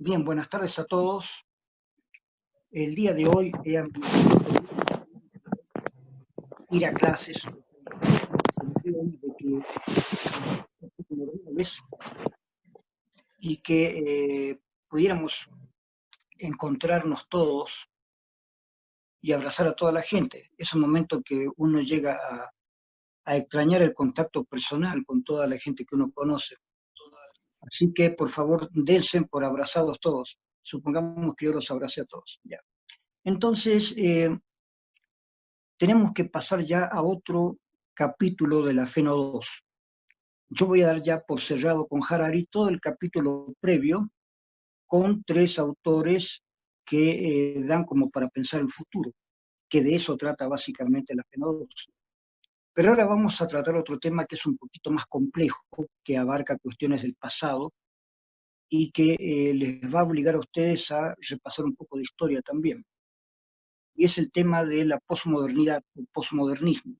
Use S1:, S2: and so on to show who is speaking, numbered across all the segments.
S1: Bien, buenas tardes a todos. El día de hoy he ir a clases de que y que pudiéramos encontrarnos todos y abrazar a toda la gente. Es un momento que uno llega a extrañar el contacto personal con toda la gente que uno conoce. Así que, por favor, dense por abrazados todos. Supongamos que yo los abracé a todos. Ya. Entonces, tenemos que pasar ya a otro capítulo de la Feno 2. Yo voy a dar ya por cerrado con Harari todo el capítulo previo con tres autores que dan como para pensar el futuro, que de eso trata básicamente la Feno 2. Pero ahora vamos a tratar otro tema que es un poquito más complejo, que abarca cuestiones del pasado y que les va a obligar a ustedes a repasar un poco de historia también. Y es el tema de la posmodernidad o posmodernismo.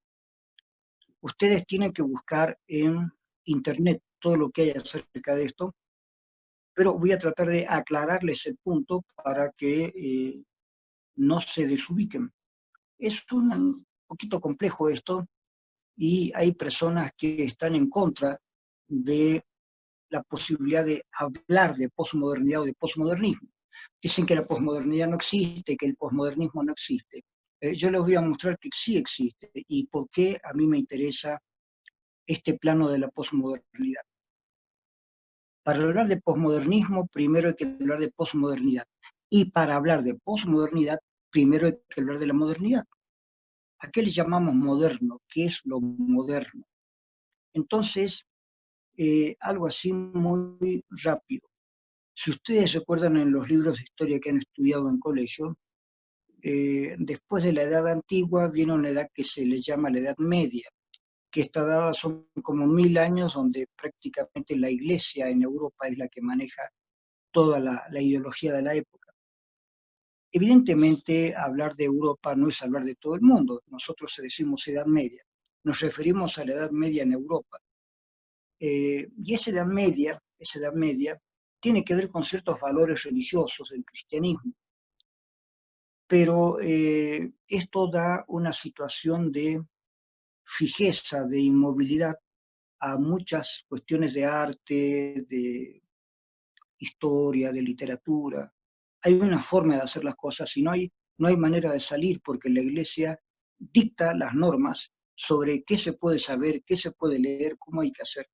S1: Ustedes tienen que buscar en Internet todo lo que hay acerca de esto, pero voy a tratar de aclararles el punto para que no se desubiquen. Es un poquito complejo esto y hay personas que están en contra de la posibilidad de hablar de posmodernidad o de posmodernismo. Dicen que la posmodernidad no existe, que el posmodernismo no existe. Yo les voy a mostrar que sí existe y por qué a mí me interesa este plano de la posmodernidad. Para hablar de posmodernismo, primero hay que hablar de posmodernidad. Y para hablar de posmodernidad, primero hay que hablar de la modernidad. ¿A qué le llamamos moderno? ¿Qué es lo moderno? Entonces, algo así muy rápido. Si ustedes recuerdan en los libros de historia que han estudiado en colegio, después de la edad antigua viene una edad que se le llama la edad media, que esta edad son como 1000 años donde prácticamente la iglesia en Europa es la que maneja toda la ideología de la época. Evidentemente, hablar de Europa no es hablar de todo el mundo. Nosotros decimos Edad Media. Nos referimos a la Edad Media en Europa. Y esa Edad Media, tiene que ver con ciertos valores religiosos del cristianismo. Pero esto da una situación de fijeza, de inmovilidad a muchas cuestiones de arte, de historia, de literatura. Hay una forma de hacer las cosas y no hay manera de salir porque la Iglesia dicta las normas sobre qué se puede saber, qué se puede leer, cómo hay que hacer.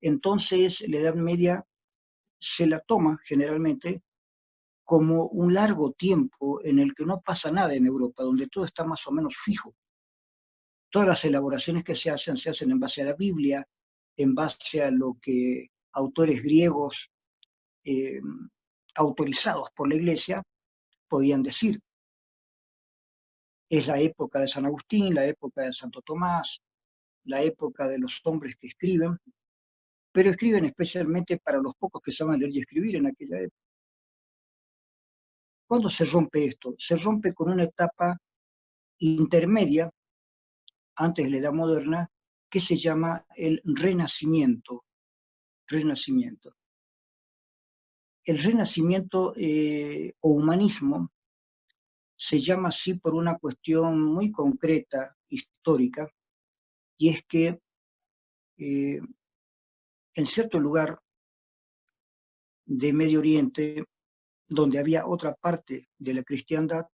S1: Entonces, la Edad Media se la toma generalmente como un largo tiempo en el que no pasa nada en Europa, donde todo está más o menos fijo. Todas las elaboraciones que se hacen en base a la Biblia, en base a lo que autores griegos eh, autorizados por la Iglesia podían decir. Es la época de San Agustín, la época de Santo Tomás, la época de los hombres que escriben, pero escriben especialmente para los pocos que saben leer y escribir en aquella época. ¿Cuándo se rompe esto? Se rompe con una etapa intermedia, antes de la Edad Moderna, que se llama el Renacimiento. Renacimiento. El Renacimiento o humanismo se llama así por una cuestión muy concreta, histórica, y es que eh, en cierto lugar de Medio Oriente, donde había otra parte de la cristiandad,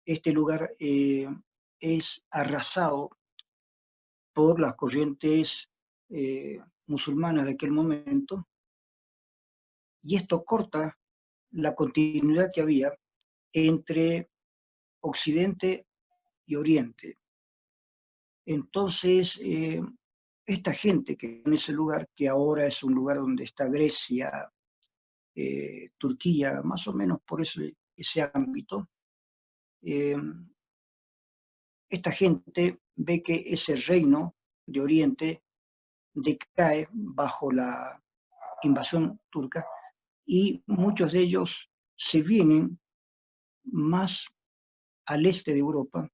S1: este lugar es arrasado por las corrientes musulmanas de aquel momento, y esto corta la continuidad que había entre Occidente y Oriente. Entonces, esta gente que en ese lugar, que ahora es un lugar donde está Grecia, Turquía, más o menos por ese ámbito, eh, esta gente ve que ese reino de Oriente decae bajo la invasión turca y muchos de ellos se vienen más al este de Europa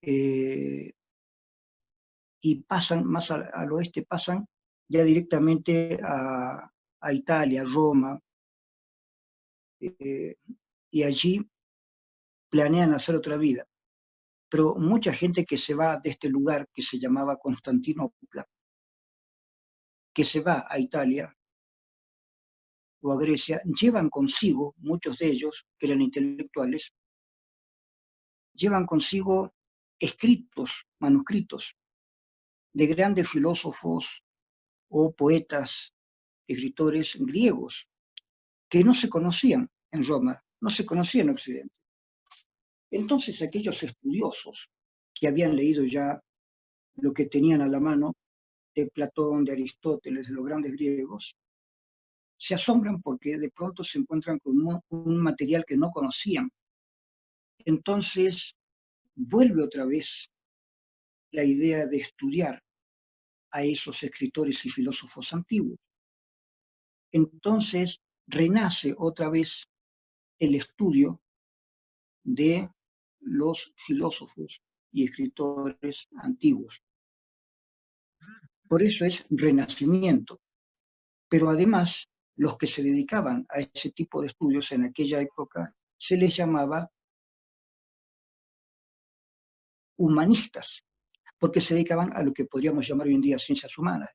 S1: eh, y pasan más al oeste, pasan ya directamente a Italia, Roma, y allí planean hacer otra vida. Pero mucha gente que se va de este lugar que se llamaba Constantinopla, que se va a Italia o a Grecia, llevan consigo, muchos de ellos, que eran intelectuales, llevan consigo escritos, manuscritos de grandes filósofos o poetas, escritores griegos, que no se conocían en Roma, no se conocían en Occidente. Entonces aquellos estudiosos que habían leído ya lo que tenían a la mano de Platón, de Aristóteles, de los grandes griegos, se asombran porque de pronto se encuentran con un material que no conocían. Entonces vuelve otra vez la idea de estudiar a esos escritores y filósofos antiguos. Entonces renace otra vez el estudio de los filósofos y escritores antiguos. Por eso es renacimiento. Pero además, los que se dedicaban a ese tipo de estudios en aquella época se les llamaba humanistas, porque se dedicaban a lo que podríamos llamar hoy en día ciencias humanas.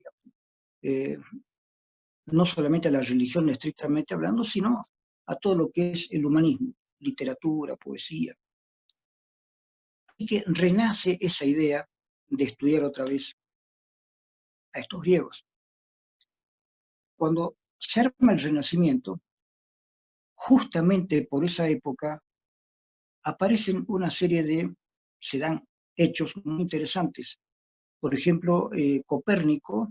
S1: No solamente a la religión estrictamente hablando, sino a todo lo que es el humanismo, literatura, poesía. Y que renace esa idea de estudiar otra vez a estos griegos. Cuando se arma el Renacimiento, justamente por esa época aparecen una serie se dan hechos muy interesantes. Por ejemplo, Copérnico,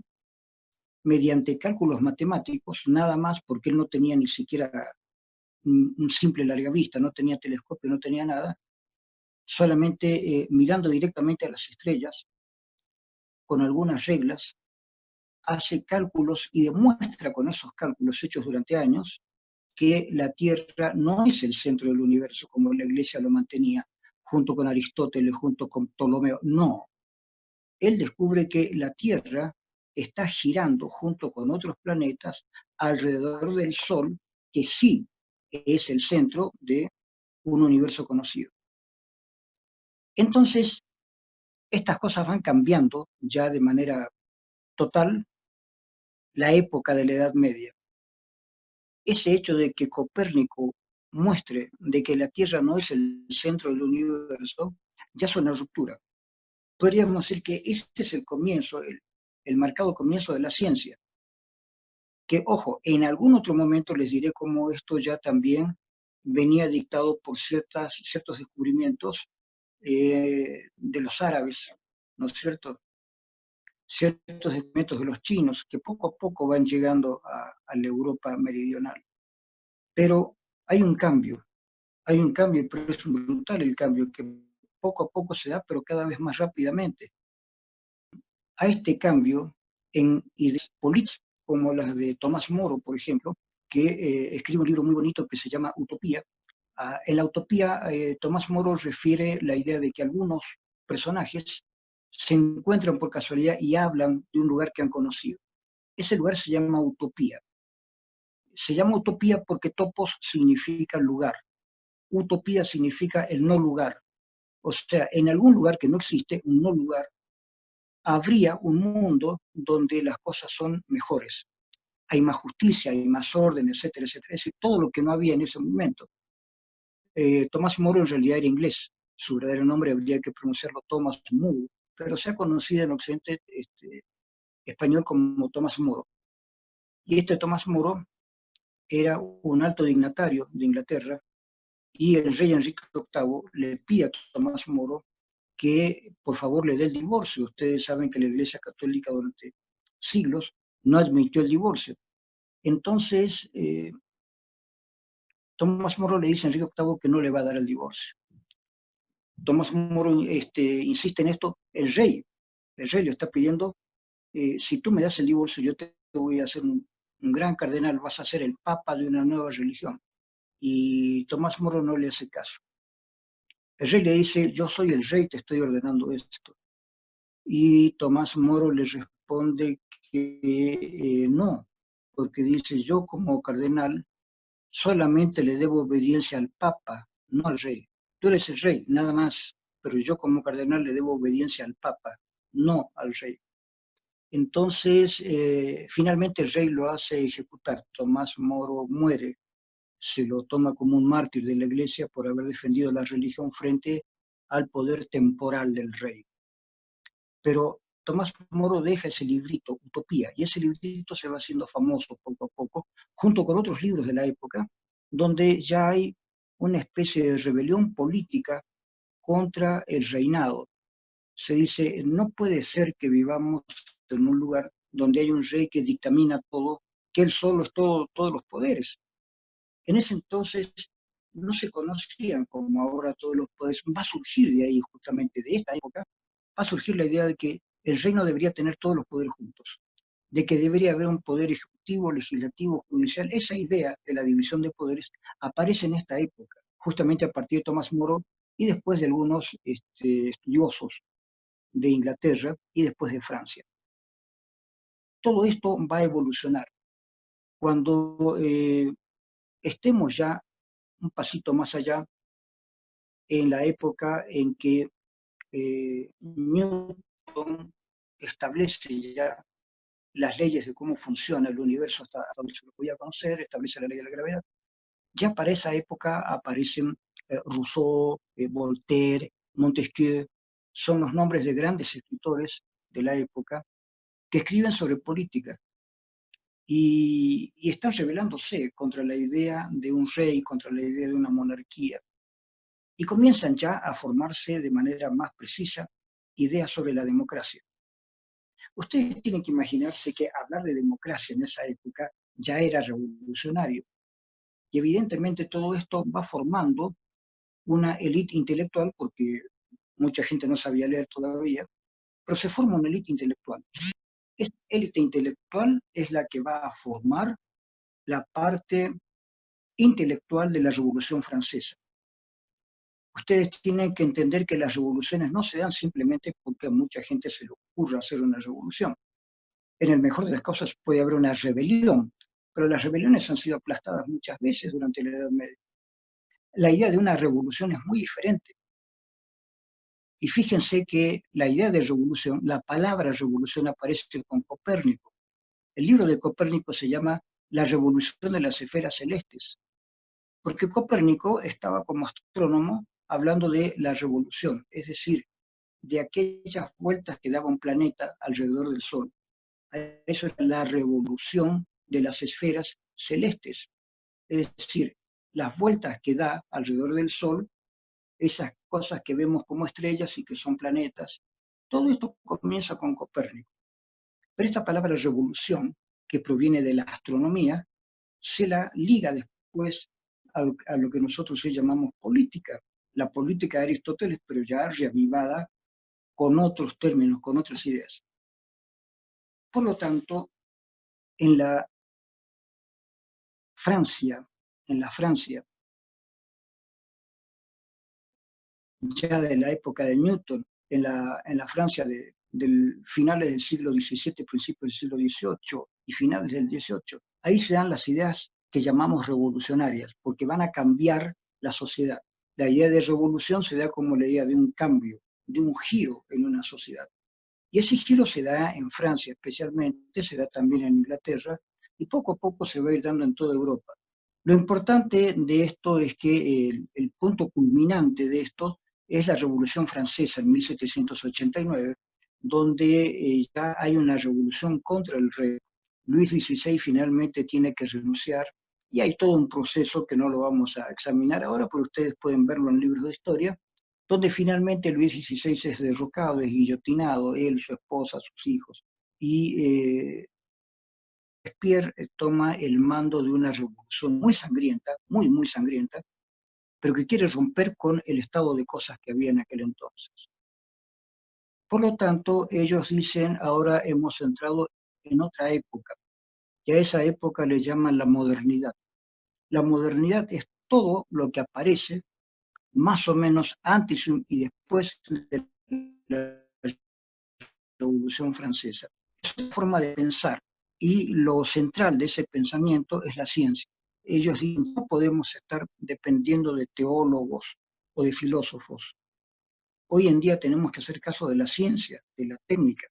S1: mediante cálculos matemáticos, nada más porque él no tenía ni siquiera un simple larga vista, no tenía telescopio, no tenía nada, solamente mirando directamente a las estrellas, con algunas reglas, hace cálculos y demuestra con esos cálculos hechos durante años que la Tierra no es el centro del universo como la Iglesia lo mantenía, junto con Aristóteles, junto con Ptolomeo. No, él descubre que la Tierra está girando junto con otros planetas alrededor del Sol, que sí es el centro de un universo conocido. Entonces, estas cosas van cambiando ya de manera total la época de la Edad Media. Ese hecho de que Copérnico muestre de que la Tierra no es el centro del universo, ya es una ruptura. Podríamos decir que este es el comienzo, el marcado comienzo de la ciencia. Que, ojo, en algún otro momento les diré cómo esto ya también venía dictado por ciertos descubrimientos de los árabes, ¿no es cierto? Ciertos descubrimientos de los chinos que poco a poco van llegando a la Europa meridional. Pero hay un cambio, pero es brutal el cambio que poco a poco se da, pero cada vez más rápidamente. A este cambio en ideas políticas como las de Tomás Moro, por ejemplo, que escribe un libro muy bonito que se llama Utopía. En la utopía, Tomás Moro refiere la idea de que algunos personajes se encuentran por casualidad y hablan de un lugar que han conocido. Ese lugar se llama Utopía. Se llama Utopía porque topos significa lugar. Utopía significa el no lugar. O sea, en algún lugar que no existe, un no lugar, habría un mundo donde las cosas son mejores. Hay más justicia, hay más orden, etcétera, etcétera. Es decir, todo lo que no había en ese momento. Tomás Moro en realidad era inglés. Su verdadero nombre habría que pronunciarlo Thomas More, pero se ha conocido en Occidente español como Tomás Moro. Y este Tomás Moro era un alto dignatario de Inglaterra y el rey Enrique VIII le pide a Tomás Moro que por favor le dé el divorcio. Ustedes saben que la Iglesia Católica durante siglos no admitió el divorcio. Entonces, Tomás Moro le dice a Enrique VIII que no le va a dar el divorcio. Tomás Moro insiste en esto, el rey le está pidiendo, si tú me das el divorcio, yo te voy a hacer un gran cardenal, vas a ser el papa de una nueva religión. Y Tomás Moro no le hace caso. El rey le dice, yo soy el rey, te estoy ordenando esto. Y Tomás Moro le responde que no, porque dice, yo como cardenal solamente le debo obediencia al Papa, no al rey. Tú eres el rey, nada más, pero yo como cardenal le debo obediencia al Papa, no al rey. Entonces, finalmente el rey lo hace ejecutar. Tomás Moro muere, se lo toma como un mártir de la iglesia por haber defendido la religión frente al poder temporal del rey. Pero Tomás Moro deja ese librito, Utopía, y ese librito se va haciendo famoso poco a poco, junto con otros libros de la época, donde ya hay una especie de rebelión política contra el reinado. Se dice, no puede ser que vivamos en un lugar donde hay un rey que dictamina todo, que él solo es todos los poderes. En ese entonces no se conocían como ahora todos los poderes. Va a surgir de ahí, justamente de esta época, va a surgir la idea de que el reino debería tener todos los poderes juntos, de que debería haber un poder ejecutivo, legislativo, judicial. Esa idea de la división de poderes aparece en esta época, justamente a partir de Tomás Moro y después de algunos estudiosos de Inglaterra y después de Francia. Todo esto va a evolucionar. Cuando estemos ya un pasito más allá, en la época en que Newton establece ya las leyes de cómo funciona el universo hasta donde se lo podía conocer, establece la ley de la gravedad, ya para esa época aparecen Rousseau, Voltaire, Montesquieu, son los nombres de grandes escritores de la época que escriben sobre política y están rebelándose contra la idea de un rey, contra la idea de una monarquía. Y comienzan ya a formarse de manera más precisa ideas sobre la democracia. Ustedes tienen que imaginarse que hablar de democracia en esa época ya era revolucionario. Y evidentemente todo esto va formando una élite intelectual, porque mucha gente no sabía leer todavía, pero se forma una élite intelectual. Esta élite intelectual es la que va a formar la parte intelectual de la Revolución Francesa. Ustedes tienen que entender que las revoluciones no se dan simplemente porque a mucha gente se le ocurra hacer una revolución. En el mejor de las casos puede haber una rebelión, pero las rebeliones han sido aplastadas muchas veces durante la Edad Media. La idea de una revolución es muy diferente. Y fíjense que la idea de revolución, la palabra revolución aparece con Copérnico. El libro de Copérnico se llama La revolución de las esferas celestes, porque Copérnico estaba como astrónomo hablando de la revolución, es decir, de aquellas vueltas que daba un planeta alrededor del Sol. Eso es la revolución de las esferas celestes, es decir, las vueltas que da alrededor del Sol, esas cosas que vemos como estrellas y que son planetas. Todo esto comienza con Copérnico. Pero esta palabra revolución, que proviene de la astronomía, se la liga después a lo que nosotros hoy llamamos política. La política de Aristóteles, pero ya reavivada con otros términos, con otras ideas. Por lo tanto, en la Francia, ya de la época de Newton, en la Francia del finales del siglo XVII, principios del siglo XVIII y finales del XVIII, ahí se dan las ideas que llamamos revolucionarias, porque van a cambiar la sociedad. La idea de revolución se da como la idea de un cambio, de un giro en una sociedad. Y ese giro se da en Francia especialmente, se da también en Inglaterra, y poco a poco se va a ir dando en toda Europa. Lo importante de esto es que el punto culminante de esto es la Revolución Francesa en 1789, donde ya hay una revolución contra el rey. Luis XVI finalmente tiene que renunciar y hay todo un proceso que no lo vamos a examinar ahora, pero ustedes pueden verlo en libros de historia, donde finalmente Luis XVI es derrocado, es guillotinado, él, su esposa, sus hijos. Y Robespierre toma el mando de una revolución muy sangrienta, muy sangrienta, pero que quiere romper con el estado de cosas que había en aquel entonces. Por lo tanto, ellos dicen, ahora hemos entrado en otra época, y a esa época le llaman la modernidad. La modernidad es todo lo que aparece más o menos antes y después de la Revolución Francesa. Es una forma de pensar y lo central de ese pensamiento es la ciencia. ellos dicen, no podemos estar dependiendo de teólogos o de filósofos. Hoy en día tenemos que hacer caso de la ciencia, de la técnica.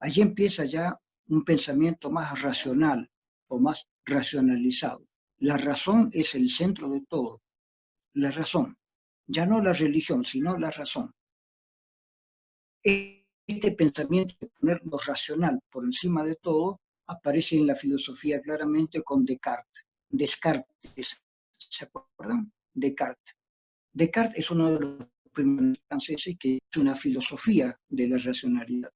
S1: Allí empieza ya un pensamiento más racional o más racionalizado. La razón es el centro de todo, la razón. Ya no la religión, sino la razón. Este pensamiento de poner lo racional por encima de todo aparece en la filosofía claramente con Descartes. Descartes, ¿se acuerdan? Descartes. Descartes es uno de los primeros franceses que hizo una filosofía de la racionalidad.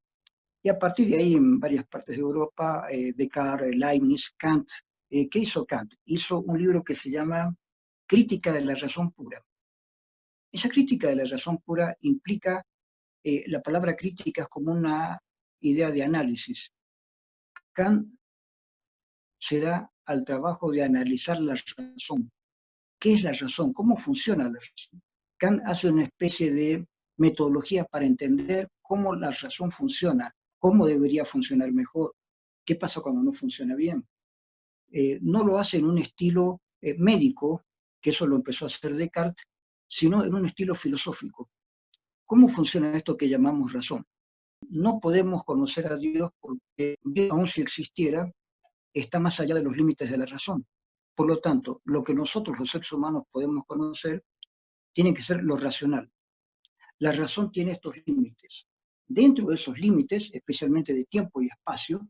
S1: Y a partir de ahí, en varias partes de Europa, Descartes, Leibniz, Kant, ¿qué hizo Kant? Hizo un libro que se llama Crítica de la razón pura. Esa crítica de la razón pura implica, la palabra crítica es como una idea de análisis. Kant se da al trabajo de analizar la razón. ¿Qué es la razón? ¿Cómo funciona la razón? Kant hace una especie de metodología para entender cómo la razón funciona, cómo debería funcionar mejor, qué pasa cuando no funciona bien. No lo hace en un estilo médico, que eso lo empezó a hacer Descartes, sino en un estilo filosófico. ¿Cómo funciona esto que llamamos razón? No podemos conocer a Dios porque Dios, aun si existiera, está más allá de los límites de la razón. Por lo tanto, lo que nosotros los seres humanos podemos conocer tiene que ser lo racional. La razón tiene estos límites. Dentro de esos límites, especialmente de tiempo y espacio,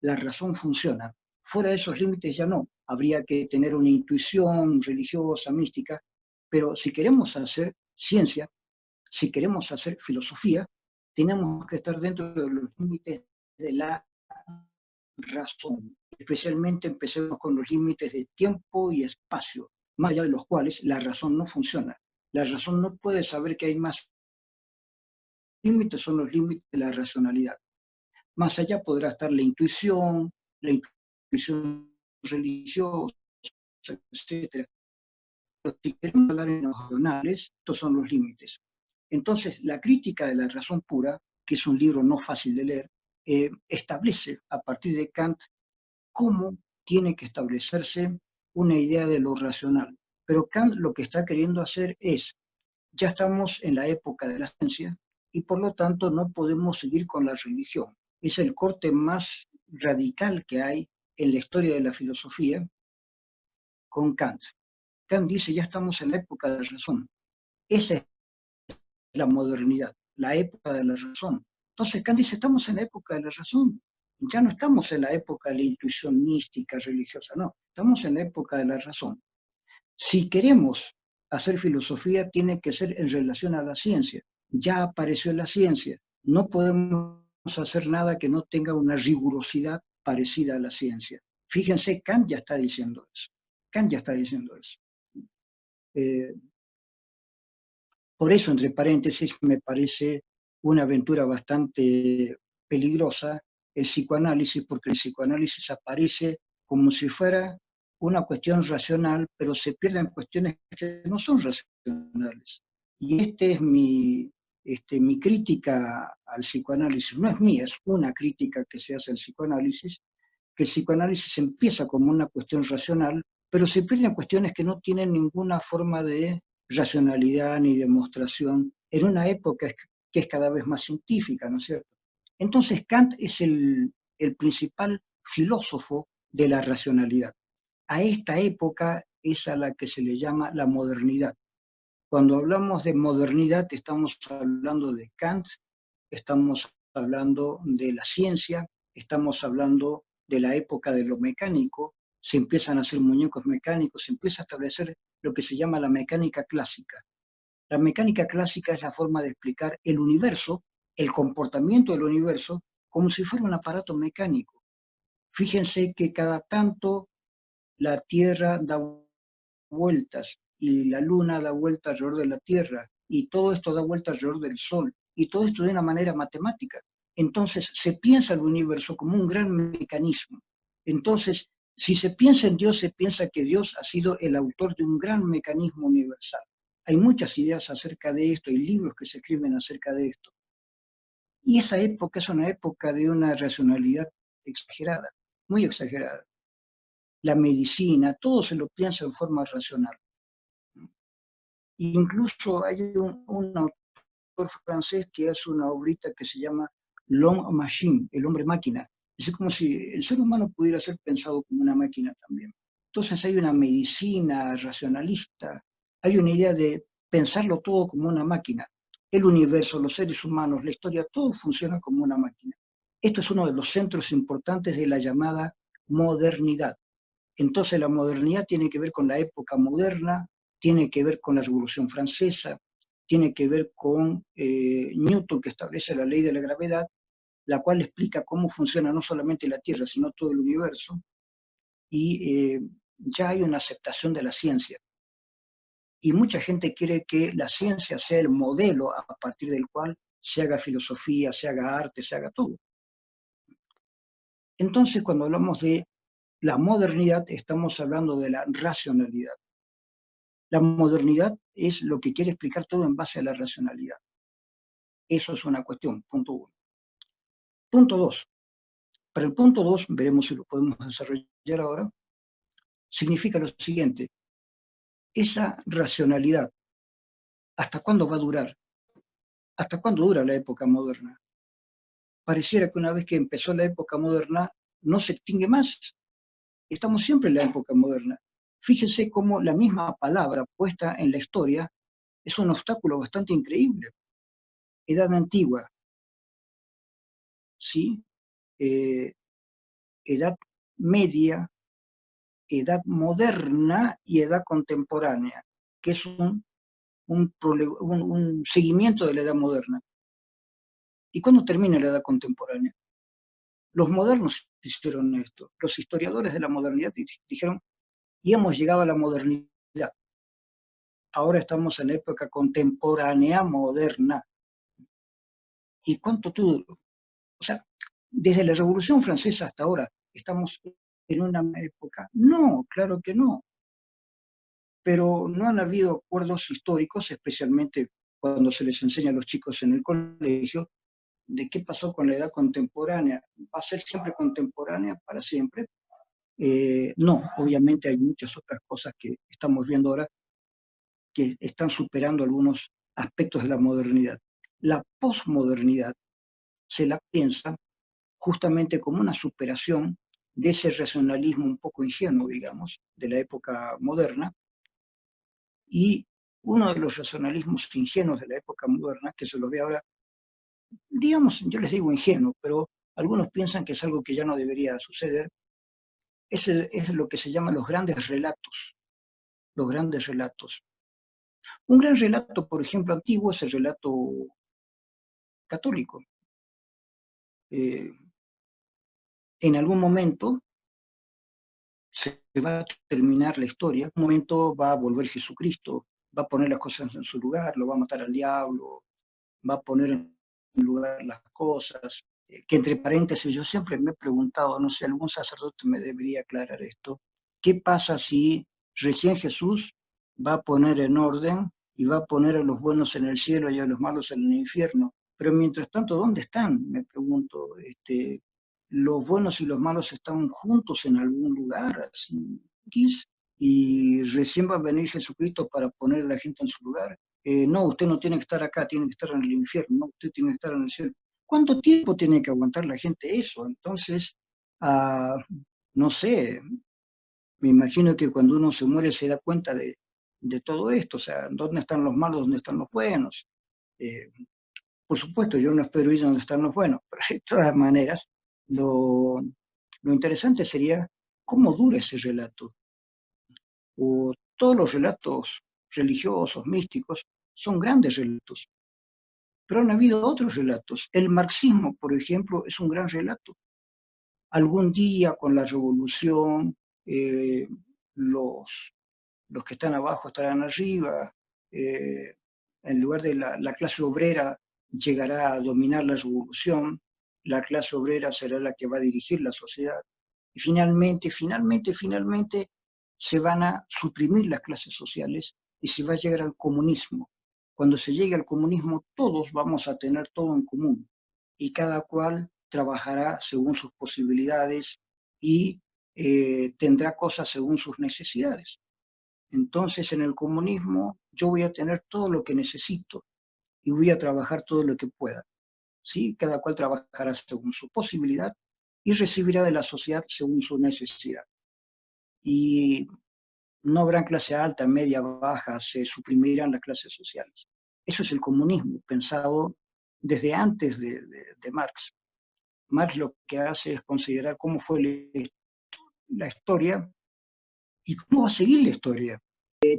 S1: la razón funciona. Fuera de esos límites ya no. Habría que tener una intuición religiosa, mística, pero si queremos hacer ciencia, si queremos hacer filosofía, tenemos que estar dentro de los límites de la razón. Especialmente empecemos con los límites de tiempo y espacio, más allá de los cuales la razón no funciona. La razón no puede saber que hay más límites, son los límites de la racionalidad. Más allá podrá estar la intuición religiosa, etc. Pero si queremos hablar en los racionales, estos son los límites. Entonces, la crítica de la razón pura, que es un libro no fácil de leer, establece a partir de Kant cómo tiene que establecerse una idea de lo racional. Pero Kant lo que está queriendo hacer es, ya estamos en la época de la ciencia y por lo tanto no podemos seguir con la religión. Es el corte más radical que hay en la historia de la filosofía con Kant. Kant dice, ya estamos en la época de la razón. Esa es la modernidad, la época de la razón. Entonces Kant dice, estamos en la época de la razón. Ya no estamos en la época de la intuición mística, religiosa, no. Estamos en la época de la razón. Si queremos hacer filosofía, tiene que ser en relación a la ciencia. Ya apareció la ciencia. No podemos hacer nada que no tenga una rigurosidad parecida a la ciencia. Fíjense, Kant ya está diciendo eso. Kant ya está diciendo eso. Por eso, entre paréntesis, me parece una aventura bastante peligrosa el psicoanálisis, porque el psicoanálisis aparece como si fuera una cuestión racional, pero se pierden cuestiones que no son racionales. Y mi crítica al psicoanálisis, no es mía, es una crítica que se hace al psicoanálisis, que el psicoanálisis empieza como una cuestión racional, pero se pierden cuestiones que no tienen ninguna forma de racionalidad ni demostración en una época que es cada vez más científica, ¿no es cierto? Entonces Kant es el principal filósofo de la racionalidad. A esta época es a la que se le llama la modernidad. Cuando hablamos de modernidad estamos hablando de Kant, estamos hablando de la ciencia, estamos hablando de la época de lo mecánico, se empiezan a hacer muñecos mecánicos, se empieza a establecer lo que se llama la mecánica clásica. La mecánica clásica es la forma de explicar el universo, el comportamiento del universo, como si fuera un aparato mecánico. Fíjense que cada tanto la Tierra da vueltas y la Luna da vueltas alrededor de la Tierra y todo esto da vueltas alrededor del Sol y todo esto de una manera matemática. Entonces se piensa el universo como un gran mecanismo. Entonces, si se piensa en Dios, se piensa que Dios ha sido el autor de un gran mecanismo universal. Hay muchas ideas acerca de esto, hay libros que se escriben acerca de esto. Y esa época es una época de una racionalidad exagerada, muy exagerada. la medicina, todo se lo piensa en forma racional. Incluso hay un autor francés que hace una obrita que se llama L'homme machine, el hombre máquina. Es como si el ser humano pudiera ser pensado como una máquina también. Entonces hay una medicina racionalista, hay una idea de pensarlo todo como una máquina. El universo, los seres humanos, la historia, todo funciona como una máquina. Esto es uno de los centros importantes de la llamada modernidad. Entonces la modernidad tiene que ver con la época moderna, tiene que ver con la Revolución Francesa, tiene que ver con Newton, que establece la ley de la gravedad, la cual explica cómo funciona no solamente la Tierra, sino todo el universo, y ya hay una aceptación de la ciencia. Y mucha gente quiere que la ciencia sea el modelo a partir del cual se haga filosofía, se haga arte, se haga todo. Entonces, cuando hablamos de la modernidad, estamos hablando de la racionalidad. La modernidad es lo que quiere explicar todo en base a la racionalidad. Eso es una cuestión, punto uno. Punto dos. Para el punto dos, veremos si lo podemos desarrollar ahora, significa lo siguiente. Esa racionalidad, ¿hasta cuándo va a durar? ¿Hasta cuándo dura la época moderna? Pareciera que una vez que empezó la época moderna, no se extingue más. Estamos siempre en la época moderna. Fíjense cómo la misma palabra puesta en la historia es un obstáculo bastante increíble. Edad antigua, ¿sí? Edad media, edad moderna y edad contemporánea, que es un seguimiento de la edad moderna. ¿Y cuándo termina la edad contemporánea? Los modernos hicieron esto. Los historiadores de la modernidad dijeron, y hemos llegado a la modernidad. Ahora estamos en la época contemporánea moderna. ¿Y cuánto tuvo? O sea, desde la Revolución Francesa hasta ahora, ¿estamos en una época? No, claro que no. Pero no han habido acuerdos históricos, especialmente cuando se les enseña a los chicos en el colegio, de qué pasó con la edad contemporánea. ¿Va a ser siempre contemporánea para siempre? No, obviamente hay muchas otras cosas que estamos viendo ahora que están superando algunos aspectos de la modernidad. La posmodernidad se la piensa justamente como una superación de ese racionalismo un poco ingenuo, digamos, de la época moderna, y uno de los racionalismos ingenuos de la época moderna, que se lo ve ahora, digamos, yo les digo ingenuo, pero algunos piensan que es algo que ya no debería suceder, es lo que se llama los grandes relatos, los grandes relatos. Un gran relato, por ejemplo, antiguo es el relato católico. En algún momento se va a terminar la historia, en un momento va a volver Jesucristo, va a poner las cosas en su lugar, lo va a matar al diablo, va a poner en lugar las cosas, que entre paréntesis yo siempre me he preguntado, no sé, algún sacerdote me debería aclarar esto, ¿qué pasa si recién Jesús va a poner en orden y va a poner a los buenos en el cielo y a los malos en el infierno? Pero mientras tanto, ¿dónde están? Me pregunto, los buenos y los malos están juntos en algún lugar, así, y recién va a venir Jesucristo para poner a la gente en su lugar. No, usted no tiene que estar acá, tiene que estar en el infierno, no, usted tiene que estar en el cielo. ¿Cuánto tiempo tiene que aguantar la gente eso? Entonces, ah, no sé, me imagino que cuando uno se muere se da cuenta de todo esto, o sea, dónde están los malos, dónde están los buenos. Eh, por supuesto, yo no espero ir donde están los buenos, pero de todas maneras, lo interesante sería cómo dura ese relato. O todos los relatos religiosos, místicos, son grandes relatos. Pero han habido otros relatos. El marxismo, por ejemplo, es un gran relato. Algún día con la revolución, eh, los, los que están abajo estarán arriba, en lugar de la clase obrera llegará a dominar la revolución, la clase obrera será la que va a dirigir la sociedad. Y finalmente se van a suprimir las clases sociales y se va a llegar al comunismo. Cuando se llegue al comunismo, todos vamos a tener todo en común y cada cual trabajará según sus posibilidades y tendrá cosas según sus necesidades. Entonces, en el comunismo yo voy a tener todo lo que necesito y voy a trabajar todo lo que pueda. ¿Sí? Cada cual trabajará según su posibilidad y recibirá de la sociedad según su necesidad. Y no habrá clase alta, media, baja, se suprimirán las clases sociales. Eso es el comunismo, pensado desde antes de Marx. Marx lo que hace es considerar cómo fue la historia y cómo va a seguir la historia.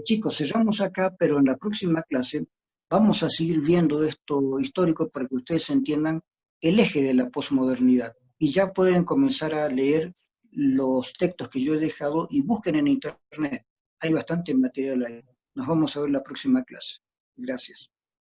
S1: Chicos, cerramos acá, pero en la próxima clase vamos a seguir viendo esto histórico para que ustedes entiendan el eje de la posmodernidad. Y ya pueden comenzar a leer los textos que yo he dejado y busquen en internet. Hay bastante material ahí. Nos vamos a ver la próxima clase. Gracias.